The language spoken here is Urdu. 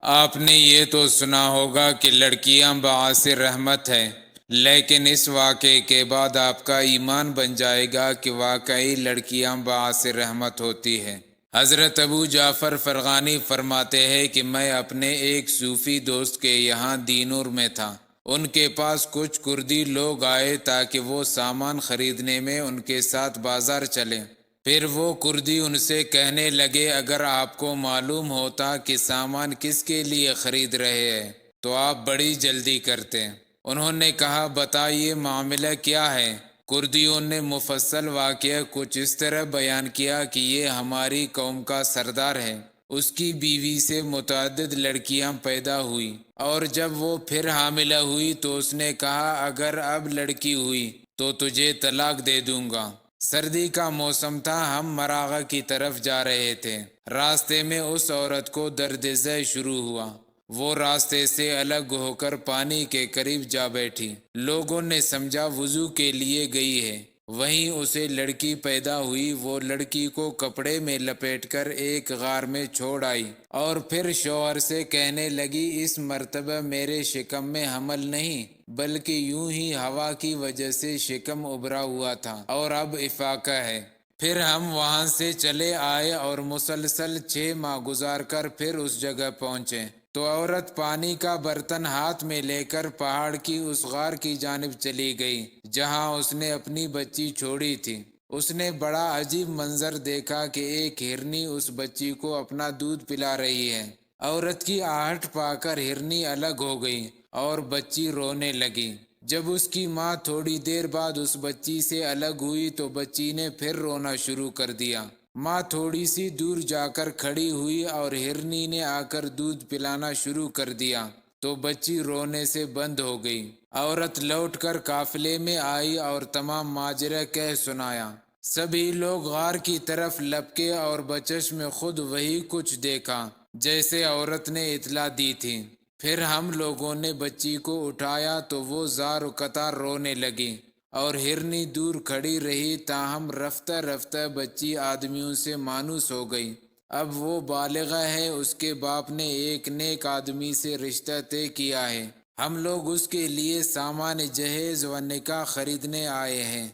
آپ نے یہ تو سنا ہوگا کہ لڑکیاں باعث رحمت ہیں، لیکن اس واقعے کے بعد آپ کا ایمان بن جائے گا کہ واقعی لڑکیاں باعث رحمت ہوتی ہیں۔ حضرت ابو جعفر فرغانی فرماتے ہیں کہ میں اپنے ایک صوفی دوست کے یہاں دینور میں تھا۔ ان کے پاس کچھ کردی لوگ آئے تاکہ وہ سامان خریدنے میں ان کے ساتھ بازار چلیں۔ پھر وہ کردی ان سے کہنے لگے، اگر آپ کو معلوم ہوتا کہ سامان کس کے لیے خرید رہے ہیں تو آپ بڑی جلدی کرتے۔ انہوں نے کہا، بتائیے معاملہ کیا ہے؟ کردیوں نے مفصل واقعہ کچھ اس طرح بیان کیا کہ یہ ہماری قوم کا سردار ہے، اس کی بیوی سے متعدد لڑکیاں پیدا ہوئی، اور جب وہ پھر حاملہ ہوئی تو اس نے کہا، اگر اب لڑکی ہوئی تو تجھے طلاق دے دوں گا۔ سردی کا موسم تھا، ہم مراغہ کی طرف جا رہے تھے۔ راستے میں اس عورت کو درد ذہ شروع ہوا۔ وہ راستے سے الگ ہو کر پانی کے قریب جا بیٹھی۔ لوگوں نے سمجھا وضو کے لیے گئی ہے۔ وہیں اسے لڑکی پیدا ہوئی۔ وہ لڑکی کو کپڑے میں لپیٹ کر ایک غار میں چھوڑ آئی اور پھر شوہر سے کہنے لگی، اس مرتبہ میرے شکم میں حمل نہیں بلکہ یوں ہی ہوا کی وجہ سے شکم ابھرا ہوا تھا اور اب افاقہ ہے۔ پھر ہم وہاں سے چلے آئے اور مسلسل 6 ماہ گزار کر پھر اس جگہ پہنچے تو عورت پانی کا برتن ہاتھ میں لے کر پہاڑ کی اس غار کی جانب چلی گئی جہاں اس نے اپنی بچی چھوڑی تھی۔ اس نے بڑا عجیب منظر دیکھا کہ ایک ہرنی اس بچی کو اپنا دودھ پلا رہی ہے۔ عورت کی آہٹ پا کر ہرنی الگ ہو گئی اور بچی رونے لگی۔ جب اس کی ماں تھوڑی دیر بعد اس بچی سے الگ ہوئی تو بچی نے پھر رونا شروع کر دیا۔ ماں تھوڑی سی دور جا کر کھڑی ہوئی اور ہرنی نے آ کر دودھ پلانا شروع کر دیا تو بچی رونے سے بند ہو گئی۔ عورت لوٹ کر قافلے میں آئی اور تمام ماجرا کہہ سنایا۔ سبھی لوگ غار کی طرف لپکے اور بچش میں خود وہی کچھ دیکھا جیسے عورت نے اطلاع دی تھی۔ پھر ہم لوگوں نے بچی کو اٹھایا تو وہ زار و قطار رونے لگی اور ہرنی دور کھڑی رہی، تاہم رفتہ رفتہ بچی آدمیوں سے مانوس ہو گئی۔ اب وہ بالغہ ہے، اس کے باپ نے ایک نیک آدمی سے رشتہ طے کیا ہے۔ ہم لوگ اس کے لیے سامان جہیز و نکاح خریدنے آئے ہیں۔